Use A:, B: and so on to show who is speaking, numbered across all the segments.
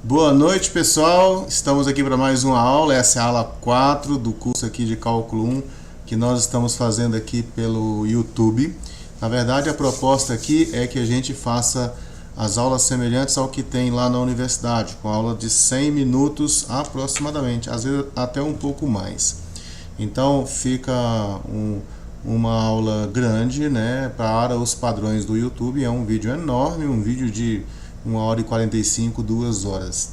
A: Boa noite, pessoal. Estamos aqui para mais uma aula. Essa é a aula 4 do curso aqui de Cálculo 1 que nós estamos fazendo aqui pelo YouTube. Na verdade, a proposta aqui é que a gente faça as aulas semelhantes ao que tem lá na universidade, com aula de 100 minutos aproximadamente, às vezes até um pouco mais. Então, fica uma aula grande, né, para os padrões do YouTube. É um vídeo enorme, um vídeo de 1 hora e 45, 2 horas.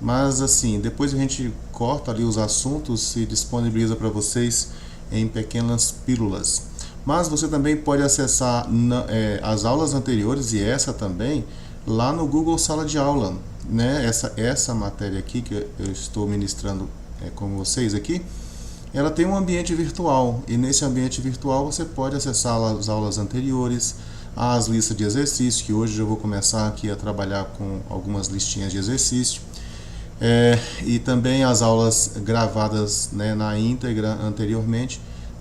A: Mas assim, depois a gente corta ali os assuntos e disponibiliza para vocês em pequenas pílulas. Mas você também pode acessar as aulas anteriores e essa também lá no Google Sala de Aula, né? Essa matéria aqui que eu estou ministrando com vocês aqui, ela tem um ambiente virtual, e nesse ambiente virtual você pode acessar as aulas anteriores, as listas de exercícios, que hoje eu vou começar aqui a trabalhar com algumas listinhas de exercício, e também as aulas gravadas, né, na íntegra anteriormente,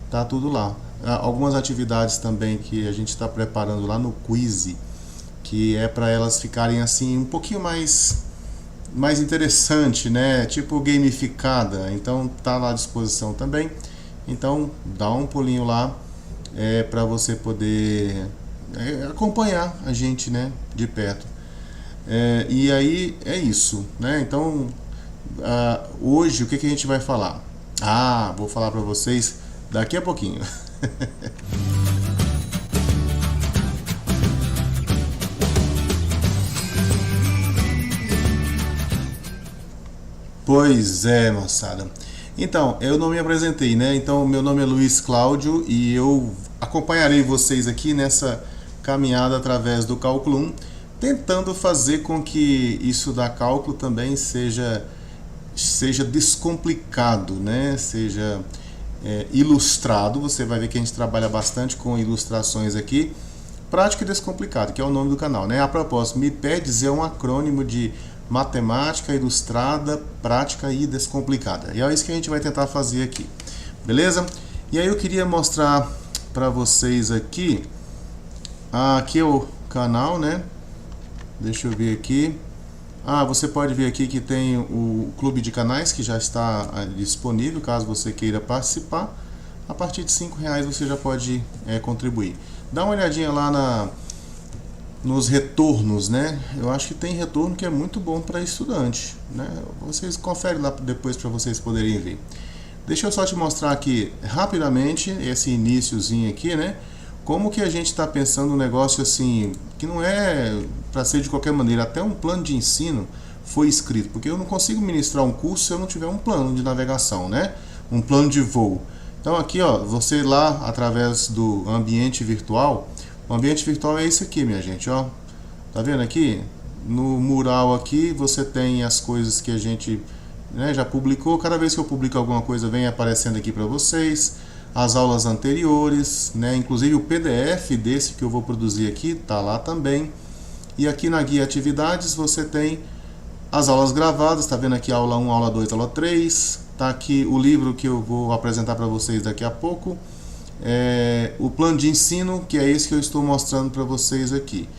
A: tá tudo lá. Algumas atividades também que a gente está preparando lá no Quiz, que é para elas ficarem assim um pouquinho mais interessante, né? Tipo gamificada. Então tá lá à disposição também. Então dá um pulinho lá para você poder acompanhar a gente, né, de perto. E aí é isso, né? Então hoje o que a gente vai falar? Vou falar para vocês daqui a pouquinho. Pois é, moçada. Então, eu não me apresentei, né? Então, meu nome é Luiz Cláudio e eu acompanharei vocês aqui nessa caminhada através do Cálculo 1, tentando fazer com que isso da cálculo também seja descomplicado, né? Seja ilustrado. Você vai ver que a gente trabalha bastante com ilustrações aqui. Prático e Descomplicado, que é o nome do canal, né? A propósito, MIPEDS é um acrônimo de Matemática Ilustrada, Prática e Descomplicada. E é isso que a gente vai tentar fazer aqui, beleza? E aí eu queria mostrar para vocês aqui, aqui é o canal, né? Deixa eu ver aqui. Você pode ver aqui que tem o clube de canais que já está disponível, caso você queira participar. A partir de R$5 você já pode contribuir. Dá uma olhadinha lá nos retornos, né? Eu acho que tem retorno que é muito bom para estudante, né? Vocês conferem lá depois para vocês poderem ver. Deixa eu só te mostrar aqui rapidamente esse iniciozinho aqui, né? Como que a gente está pensando um negócio assim, que não é para ser de qualquer maneira. Até um plano de ensino foi escrito, porque eu não consigo ministrar um curso se eu não tiver um plano de navegação, né? Um plano de voo. Então aqui, ó, você lá através do ambiente virtual. O ambiente virtual é esse aqui, minha gente, ó. Tá vendo aqui? No mural aqui você tem as coisas que a gente, né, já publicou. Cada vez que eu publico alguma coisa vem aparecendo aqui para vocês. As aulas anteriores, né? Inclusive o PDF desse que eu vou produzir aqui tá lá também. E aqui na guia atividades você tem as aulas gravadas. Tá vendo aqui aula 1, aula 2, aula 3. Tá aqui o livro que eu vou apresentar para vocês daqui a pouco. O plano de ensino, que é esse que eu estou mostrando para vocês aqui.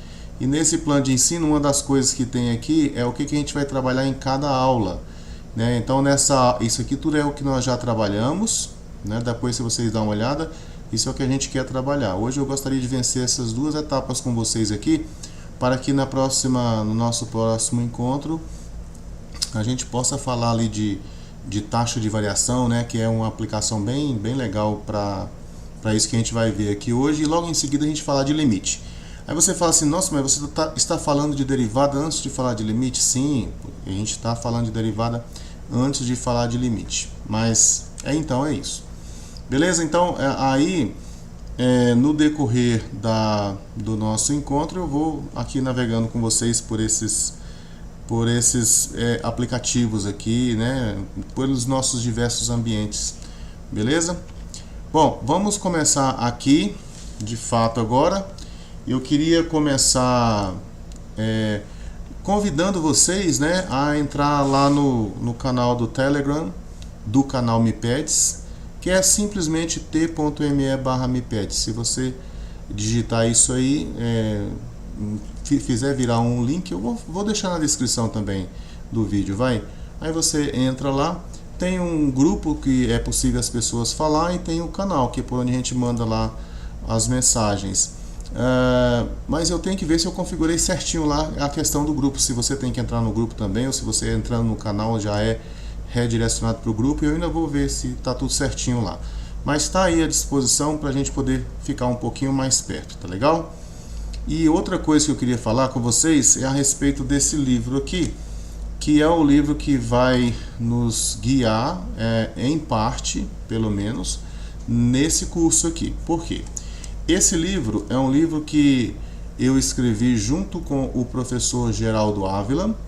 A: E nesse plano de ensino, uma das coisas que tem aqui é o que a gente vai trabalhar em cada aula, né? Então isso aqui tudo é o que nós já trabalhamos, né? Depois, se vocês dão uma olhada, isso é o que a gente quer trabalhar. Hoje eu gostaria de vencer essas duas etapas com vocês aqui, para que no nosso próximo encontro a gente possa falar ali de taxa de variação, né? Que é uma aplicação bem legal para isso que a gente vai ver aqui hoje, e logo em seguida a gente falar de limite. Aí você fala assim, nossa, mas você está falando de derivada antes de falar de limite? Sim, a gente está falando de derivada antes de falar de limite. Mas então é isso. Beleza? Então aí no decorrer do nosso encontro eu vou aqui navegando com vocês por esses aplicativos aqui, né? Pelos nossos diversos ambientes. Beleza? Bom, vamos começar aqui, de fato agora. Eu queria começar convidando vocês, né, a entrar lá no canal do Telegram, do canal MIPEDS, que é simplesmente t.me/MIPEDS. Se você digitar isso aí, fizer virar um link, eu vou deixar na descrição também do vídeo, vai. Aí você entra lá, tem um grupo que é possível as pessoas falar e tem o canal, que é por onde a gente manda lá as mensagens. Mas eu tenho que ver se eu configurei certinho lá a questão do grupo, se você tem que entrar no grupo também, ou se você entrando no canal já é redirecionado para o grupo. Eu ainda vou ver se está tudo certinho lá. Mas está aí à disposição para a gente poder ficar um pouquinho mais perto, tá legal? E outra coisa que eu queria falar com vocês é a respeito desse livro aqui, que é o livro que vai nos guiar, em parte, pelo menos, nesse curso aqui. Por quê? Esse livro é um livro que eu escrevi junto com o professor Geraldo Ávila.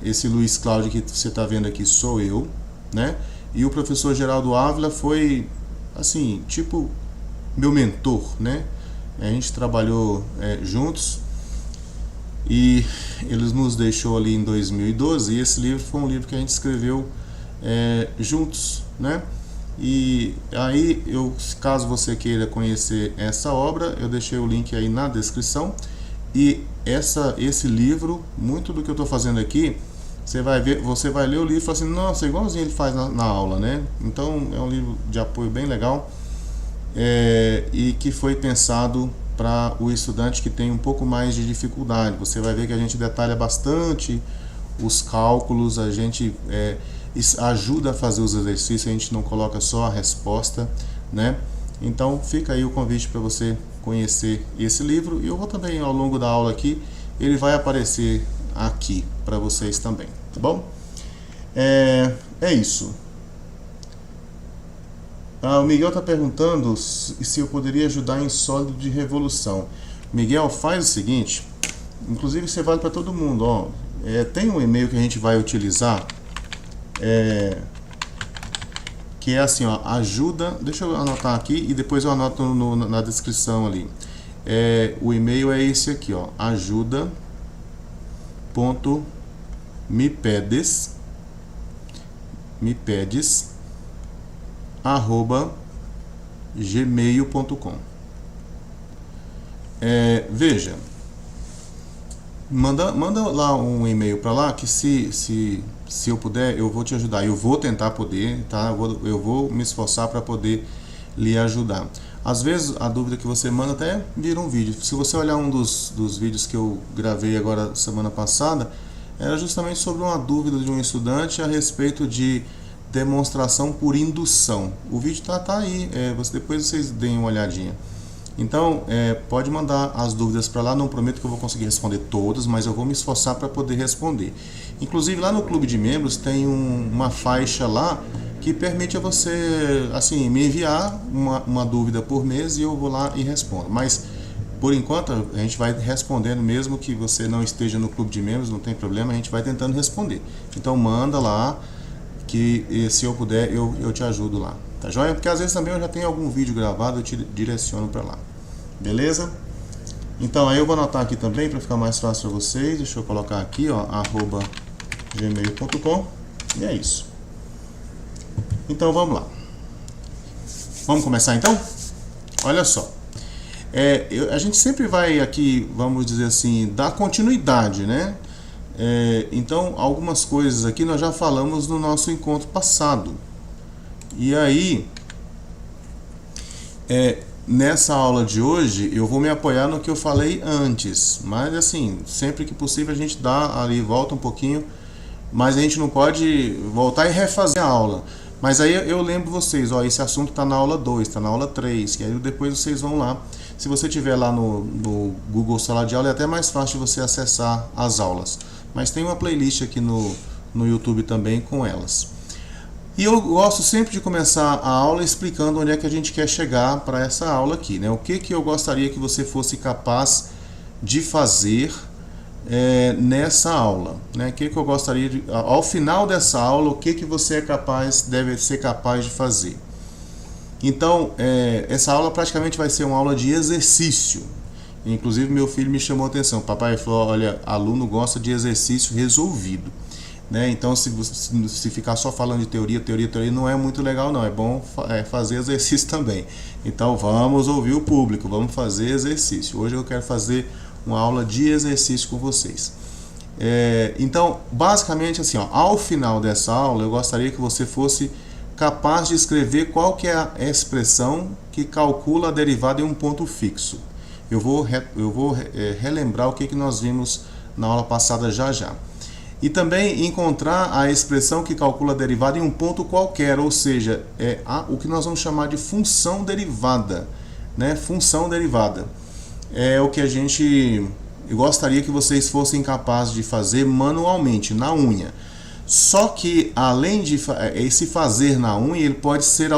A: Esse Luiz Cláudio que você está vendo aqui sou eu, né? E o professor Geraldo Ávila foi, assim, tipo, meu mentor, né? A gente trabalhou juntos e ele nos deixou ali em 2012 e esse livro foi um livro que a gente escreveu juntos, né? E aí, caso você queira conhecer essa obra, eu deixei o link aí na descrição. E esse livro, muito do que eu estou fazendo aqui, você vai ler o livro e falar assim, nossa, igualzinho ele faz na aula, né? Então é um livro de apoio bem legal, e que foi pensado para o estudante que tem um pouco mais de dificuldade. Você vai ver que a gente detalha bastante os cálculos, a gente ajuda a fazer os exercícios, a gente não coloca só a resposta, né? Então fica aí o convite para você conhecer esse livro, e eu vou também ao longo da aula aqui, ele vai aparecer aqui para vocês também, tá bom? É isso. O Miguel está perguntando se eu poderia ajudar em sólido de revolução. Miguel, faz o seguinte, inclusive isso vale para todo mundo, ó. Tem um e-mail que a gente vai utilizar, que é assim, ó, ajuda, deixa eu anotar aqui e depois eu anoto na descrição ali. O e-mail é esse aqui, ó, ajuda.mepedes@gmail.com. Veja, manda lá um e-mail para lá que se eu puder, eu vou te ajudar. Eu vou tentar poder, tá? Eu vou me esforçar para poder lhe ajudar. Às vezes a dúvida que você manda até vira um vídeo. Se você olhar um dos vídeos que eu gravei agora semana passada, era justamente sobre uma dúvida de um estudante a respeito de demonstração por indução. O vídeo tá aí, depois vocês deem uma olhadinha. Então, pode mandar as dúvidas para lá. Não prometo que eu vou conseguir responder todas, mas eu vou me esforçar para poder responder. Inclusive, lá no clube de membros tem uma faixa lá que permite a você, assim, me enviar uma dúvida por mês e eu vou lá e respondo. Mas, por enquanto, a gente vai respondendo, mesmo que você não esteja no clube de membros, não tem problema, a gente vai tentando responder. Então, manda lá, que se eu puder, eu te ajudo lá. Tá joia? Porque às vezes também eu já tenho algum vídeo gravado, eu te direciono para lá. Beleza? Então aí eu vou anotar aqui também para ficar mais fácil para vocês. Deixa eu colocar aqui, ó, @gmail.com. E é isso. Então vamos lá. Vamos começar então? Olha só. A gente sempre vai aqui, vamos dizer assim, dar continuidade, né? Então algumas coisas aqui nós já falamos no nosso encontro passado. E aí, nessa aula de hoje, eu vou me apoiar no que eu falei antes. Mas assim, sempre que possível a gente dá ali, volta um pouquinho. Mas a gente não pode voltar e refazer a aula. Mas aí eu lembro vocês, ó, esse assunto está na aula 2, está na aula 3. Que aí depois vocês vão lá. Se você tiver lá no Google Sala de Aula, é até mais fácil de você acessar as aulas. Mas tem uma playlist aqui no YouTube também com elas. E eu gosto sempre de começar a aula explicando onde é que a gente quer chegar para essa aula aqui, né? O que eu gostaria que você fosse capaz de fazer nessa aula, né? O que eu gostaria de, ao final dessa aula, o que você deve ser capaz de fazer. Então, essa aula praticamente vai ser uma aula de exercício. Inclusive, meu filho me chamou a atenção. Papai falou, olha, aluno gosta de exercício resolvido. Né? Então, se ficar só falando de teoria não é muito legal, não. É bom fazer exercício também. Então, vamos ouvir o público, vamos fazer exercício. Hoje eu quero fazer uma aula de exercício com vocês. Então, basicamente assim, ó, ao final dessa aula, eu gostaria que você fosse capaz de escrever qual que é a expressão que calcula a derivada em um ponto fixo. Eu vou relembrar o que nós vimos na aula passada já. E também encontrar a expressão que calcula a derivada em um ponto qualquer, ou seja, o que nós vamos chamar de função derivada, né? Função derivada é o que eu gostaria que vocês fossem capazes de fazer manualmente, na unha. Só que, além de esse fazer na unha, ele pode ser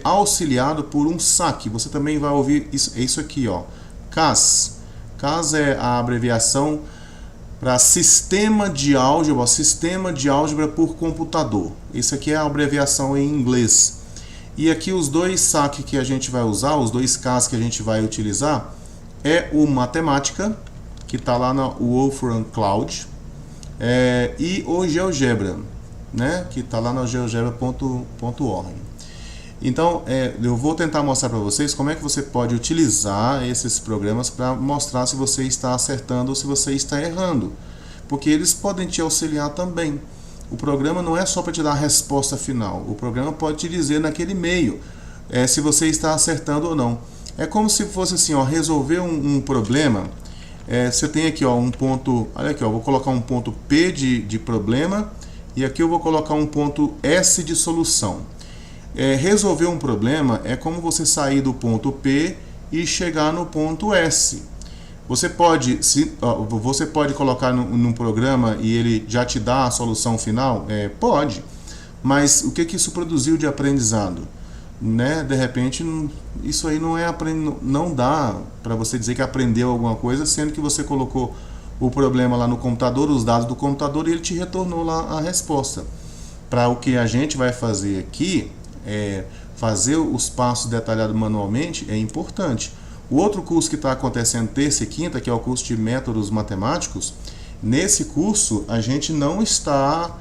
A: auxiliado por um saque. Você também vai ouvir isso aqui, ó, CAS. CAS é a abreviação para Sistema de Álgebra por Computador. Isso aqui é a abreviação em inglês. E aqui os dois saques que a gente vai usar, os dois CAS que a gente vai utilizar, é o Matemática, que está lá na Wolfram Cloud, e o GeoGebra, né, que está lá na geogebra.org. Então, eu vou tentar mostrar para vocês como é que você pode utilizar esses programas para mostrar se você está acertando ou se você está errando, porque eles podem te auxiliar também. O programa não é só para te dar a resposta final, o programa pode te dizer naquele meio se você está acertando ou não. É como se fosse assim, ó, resolver um problema. Você tem aqui, ó, um ponto, olha aqui, ó, vou colocar um ponto P de problema e aqui eu vou colocar um ponto S de solução. Resolver um problema é como você sair do ponto P e chegar no ponto S. Você pode colocar num programa e ele já te dá a solução final? Pode, mas o que isso produziu de aprendizado? Né? De repente, isso aí não dá para você dizer que aprendeu alguma coisa, sendo que você colocou o problema lá no computador, os dados do computador, e ele te retornou lá a resposta. Para o que a gente vai fazer aqui, fazer os passos detalhados manualmente é importante. O outro curso que está acontecendo terça e quinta, que é o curso de métodos matemáticos, nesse curso a gente não está,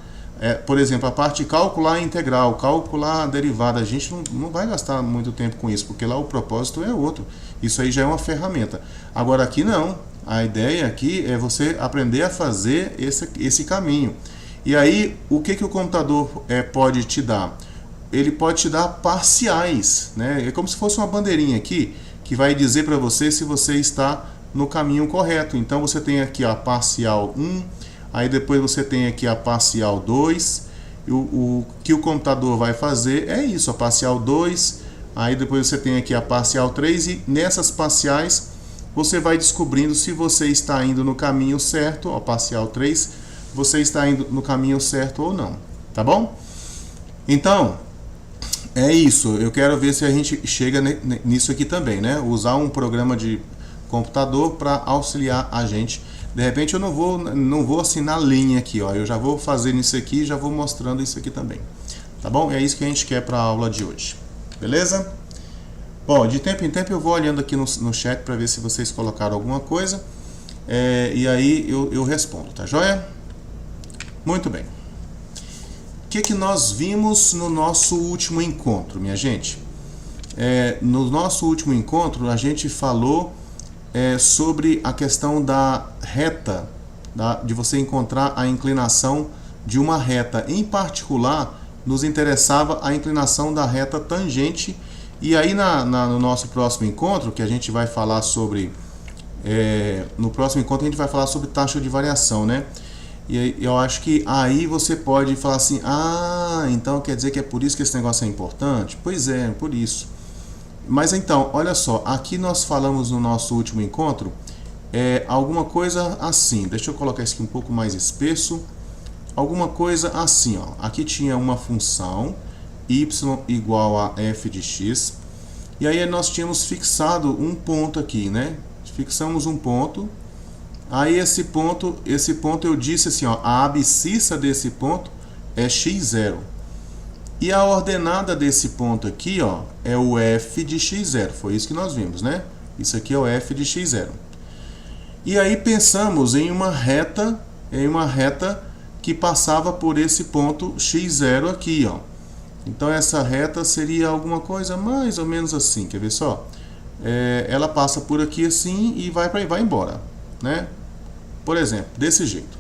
A: por exemplo, a parte de calcular a integral, calcular a derivada, a gente não vai gastar muito tempo com isso, porque lá o propósito é outro. Isso aí já é uma ferramenta. Agora aqui não. A ideia aqui é você aprender a fazer esse caminho. E aí, o que o computador pode te dar? Ele pode te dar parciais, né? É como se fosse uma bandeirinha aqui, que vai dizer para você se você está no caminho correto. Então você tem aqui a parcial 1, aí depois você tem aqui a parcial 2, o que o computador vai fazer é isso, a parcial 2, aí depois você tem aqui a parcial 3, e nessas parciais você vai descobrindo se você está indo no caminho certo, a parcial 3, você está indo no caminho certo ou não, tá bom? Então, é isso, eu quero ver se a gente chega nisso aqui também, né? Usar um programa de computador para auxiliar a gente. De repente eu não vou assim na linha aqui, ó. Eu já vou fazendo isso aqui e já vou mostrando isso aqui também. Tá bom? É isso que a gente quer para a aula de hoje. Beleza? Bom, de tempo em tempo eu vou olhando aqui no chat para ver se vocês colocaram alguma coisa. E aí eu respondo, tá joia? Muito bem. O que nós vimos no nosso último encontro, minha gente? No nosso último encontro, a gente falou sobre a questão da reta, de você encontrar a inclinação de uma reta. Em particular, nos interessava a inclinação da reta tangente. E aí, no nosso próximo encontro, que a gente vai falar sobre... no próximo encontro, a gente vai falar sobre taxa de variação, né? E eu acho que aí você pode falar assim, então quer dizer que é por isso que esse negócio é importante? Pois é, por isso. Mas então, olha só, aqui nós falamos no nosso último encontro alguma coisa assim, deixa eu colocar isso aqui um pouco mais espesso, alguma coisa assim, ó. Aqui tinha uma função y igual a f de x, e aí nós tínhamos fixado um ponto aqui, né? Fixamos um ponto. Aí esse ponto eu disse assim, ó, a abscissa desse ponto é x0. E a ordenada desse ponto aqui, ó, é o f de x0. Foi isso que nós vimos, né? Isso aqui é o f de x0. E aí pensamos em uma reta que passava por esse ponto x0 aqui, ó. Então essa reta seria alguma coisa mais ou menos assim, quer ver só? Ela passa por aqui assim e vai embora, né? por exemplo, desse jeito.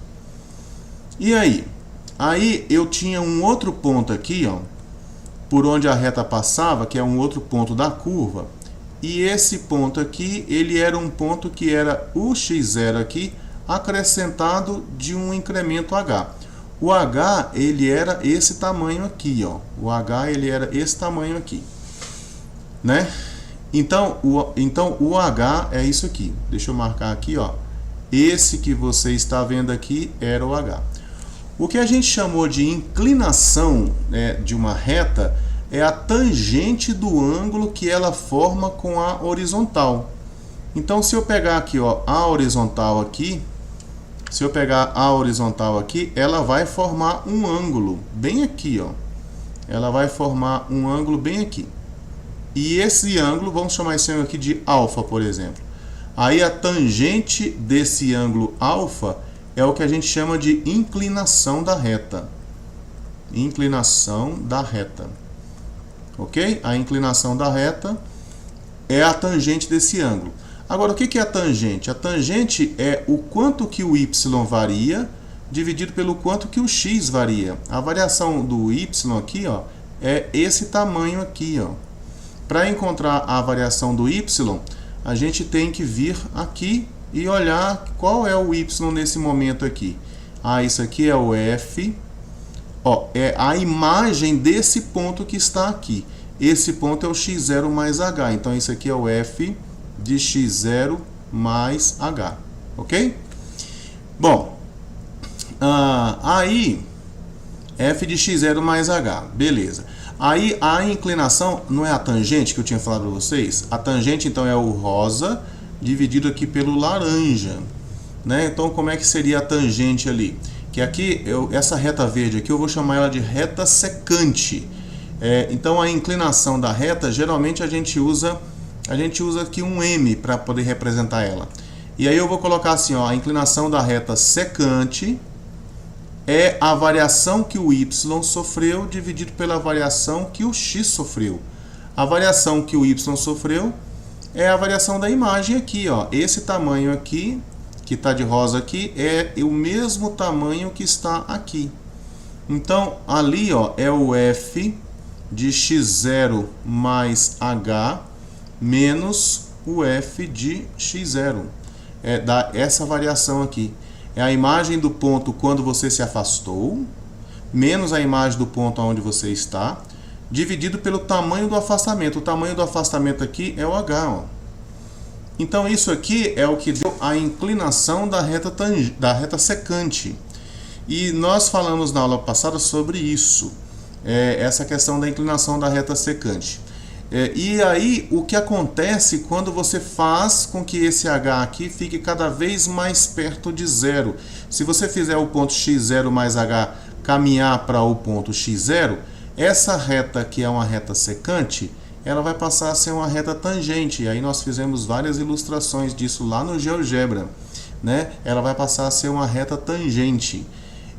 A: E aí? Aí eu tinha um outro ponto aqui, ó, por onde a reta passava, que é um outro ponto da curva. E esse ponto aqui, ele era um ponto que era o x0 aqui, acrescentado de um incremento h. O h, ele era esse tamanho aqui, ó. O h, ele era esse tamanho aqui, né? Então o h é isso aqui. Deixa eu marcar aqui, ó. Esse que você está vendo aqui era o h. O que a gente chamou de inclinação, né, de uma reta é a tangente do ângulo que ela forma com a horizontal. Então, se eu pegar aqui, ó, a horizontal aqui, ela vai formar um ângulo bem aqui, ó. Ela vai formar um ângulo bem aqui. E esse ângulo, vamos chamar esse ângulo aqui de alfa, por exemplo. Aí a tangente desse ângulo alfa é o que a gente chama de inclinação da reta. Inclinação da reta. Ok? A inclinação da reta é a tangente desse ângulo. Agora, o que é a tangente? A tangente é o quanto que o y varia dividido pelo quanto que o x varia. A variação do y aqui, ó, é esse tamanho aqui, ó. Para encontrar a variação do y, a gente tem que vir aqui e olhar qual é o y nesse momento aqui. Ah, isso aqui é o f. Ó, é a imagem desse ponto que está aqui. Esse ponto é o x0 mais h. Então, isso aqui é o f de x0 mais h. Ok? Bom, aí, f de x0 mais h. Beleza. Aí, a inclinação, não é a tangente que eu tinha falado para vocês? A tangente, então, é o rosa dividido aqui pelo laranja, né? Então, como é que seria a tangente ali? Que aqui, essa reta verde aqui, eu vou chamar ela de reta secante. Então, a inclinação da reta, geralmente a gente usa aqui um M para poder representar ela. E aí eu vou colocar assim, ó, a inclinação da reta secante é a variação que o y sofreu dividido pela variação que o x sofreu. A variação que o y sofreu é a variação da imagem aqui, ó. Esse tamanho aqui, que está de rosa aqui, é o mesmo tamanho que está aqui. Então, ali, ó, é o f de x0 mais h menos o f de x0. Dá essa variação aqui. É a imagem do ponto quando você se afastou, menos a imagem do ponto onde você está, dividido pelo tamanho do afastamento. O tamanho do afastamento aqui é o h, ó. Então, isso aqui é o que deu a inclinação da reta secante. E nós falamos na aula passada sobre isso, essa questão da inclinação da reta secante. E aí, o que acontece quando você faz com que esse h aqui fique cada vez mais perto de zero? Se você fizer o ponto x0 mais h caminhar para o ponto x0, essa reta que é uma reta secante, ela vai passar a ser uma reta tangente. E aí nós fizemos várias ilustrações disso lá no GeoGebra, né? Ela vai passar a ser uma reta tangente.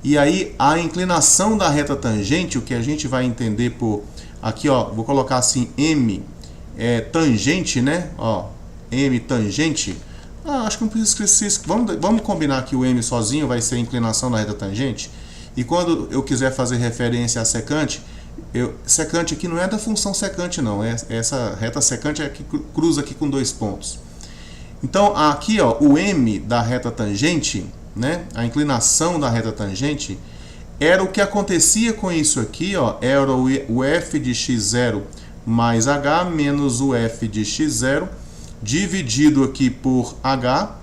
A: E aí a inclinação da reta tangente, o que a gente vai entender por... Aqui, ó, vou colocar assim, m tangente, né? Ó, m tangente. Acho que não precisa escrever. Vamos combinar que o m sozinho vai ser a inclinação da reta tangente. E quando eu quiser fazer referência a secante, secante aqui não é da função secante, não. Essa reta secante é que cruza aqui com dois pontos. Então, aqui, ó, o m da reta tangente, né? A inclinação da reta tangente era o que acontecia com isso aqui, ó, era o f de x0 mais h menos o f de x0 dividido aqui por h.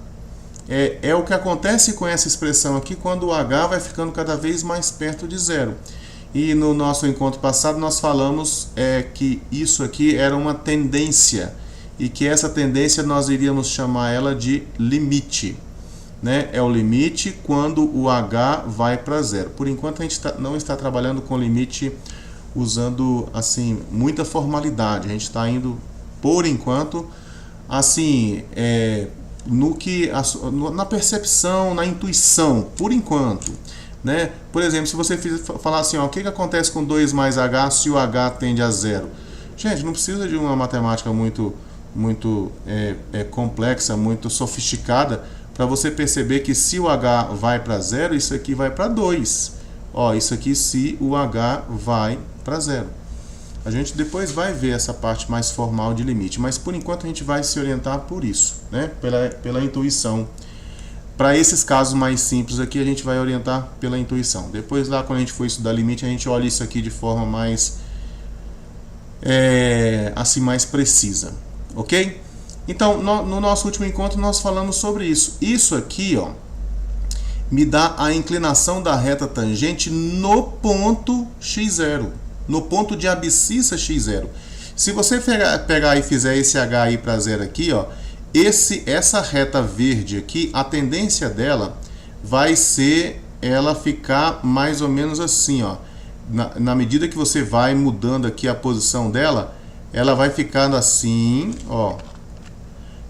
A: É o que acontece com essa expressão aqui quando o h vai ficando cada vez mais perto de zero. E no nosso encontro passado nós falamos que isso aqui era uma tendência e que essa tendência nós iríamos chamar ela de limite. Né? É o limite quando o h vai para zero. Por enquanto a gente não está trabalhando com limite usando assim muita formalidade. A gente está indo, por enquanto, assim, na percepção, na intuição, por enquanto. Né? Por exemplo, se você falar assim, ó, o que acontece com 2 mais h se o h tende a zero? Gente, não precisa de uma matemática muito complexa, muito sofisticada, para você perceber que se o H vai para 0, isso aqui vai para 2. Ó, isso aqui se o H vai para 0. A gente depois vai ver essa parte mais formal de limite, mas por enquanto a gente vai se orientar por isso, né? Pela intuição. Para esses casos mais simples aqui, a gente vai orientar pela intuição. Depois lá, quando a gente for estudar limite, a gente olha isso aqui de forma mais assim, mais precisa, ok? Então, no nosso último encontro, nós falamos sobre isso. Isso aqui, ó, me dá a inclinação da reta tangente no ponto x0, no ponto de abscissa x0. Se você pegar e fizer esse h aí para 0 aqui, ó, essa reta verde aqui, a tendência dela vai ser ela ficar mais ou menos assim, ó. Na medida que você vai mudando aqui a posição dela, ela vai ficando assim, ó.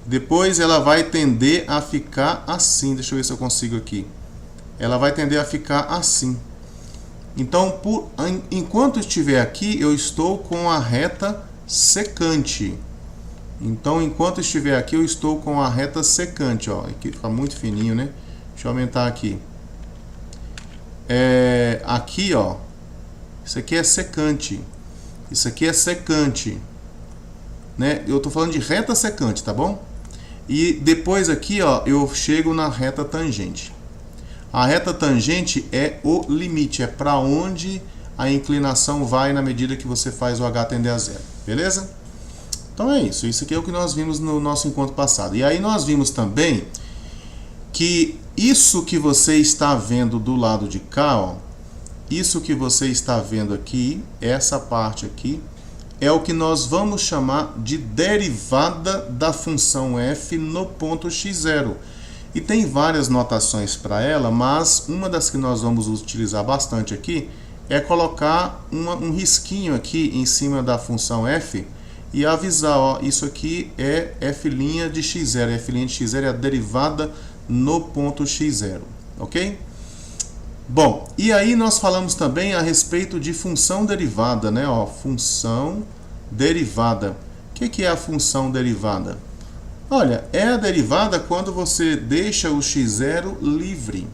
A: Depois ela vai tender a ficar assim. Deixa eu ver se eu consigo aqui. Ela vai tender a ficar assim. Então, enquanto estiver aqui, eu estou com a reta secante. Então, enquanto estiver aqui, eu estou com a reta secante. Ó. Aqui fica muito fininho, né? Deixa eu aumentar aqui. Aqui, ó. Isso aqui é secante. Isso aqui é secante. Né? Eu estou falando de reta secante, tá bom? E depois aqui, ó, eu chego na reta tangente. A reta tangente é o limite, é para onde a inclinação vai na medida que você faz o H tender a 0, beleza? Então é isso, isso aqui é o que nós vimos no nosso encontro passado. E aí nós vimos também que isso que você está vendo do lado de cá, ó, isso que você está vendo aqui, essa parte aqui, é o que nós vamos chamar de derivada da função f no ponto x0. E tem várias notações para ela, mas uma das que nós vamos utilizar bastante aqui é colocar um risquinho aqui em cima da função f e avisar, ó, isso aqui é f' de x0. F' de x0 é a derivada no ponto x0, ok? Bom, e aí nós falamos também a respeito de função derivada, né? Ó, função derivada. O que é a função derivada? Olha, é a derivada quando você deixa o x0 livre.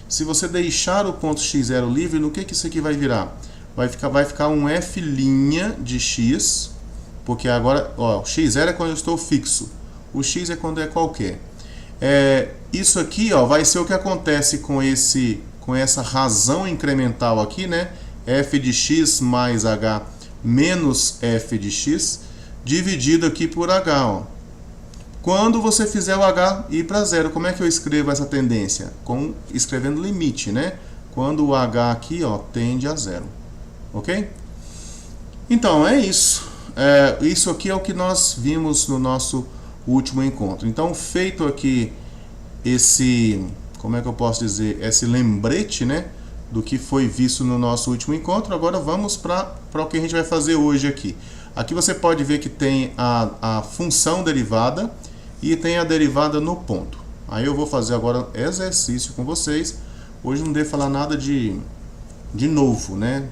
A: Se você deixar o ponto x0 livre, no que isso aqui vai virar? Vai ficar um f' de x, porque agora, ó, o x0 é quando eu estou fixo, o x é quando é qualquer. Isso aqui, ó, vai ser o que acontece com essa razão incremental aqui, né? F de x mais h menos f de x, dividido aqui por h, ó. Quando você fizer o h ir para 0, como é que eu escrevo essa tendência? Escrevendo limite, né? Quando o h aqui, ó, tende a 0. Ok? Então, é isso. Isso aqui é o que nós vimos no nosso último encontro. Então, feito aqui como é que eu posso dizer, esse lembrete, né, do que foi visto no nosso último encontro, agora vamos para o que a gente vai fazer hoje aqui. Aqui você pode ver que tem a função derivada e tem a derivada no ponto. Aí eu vou fazer agora exercício com vocês. Hoje não devo falar nada de novo, né?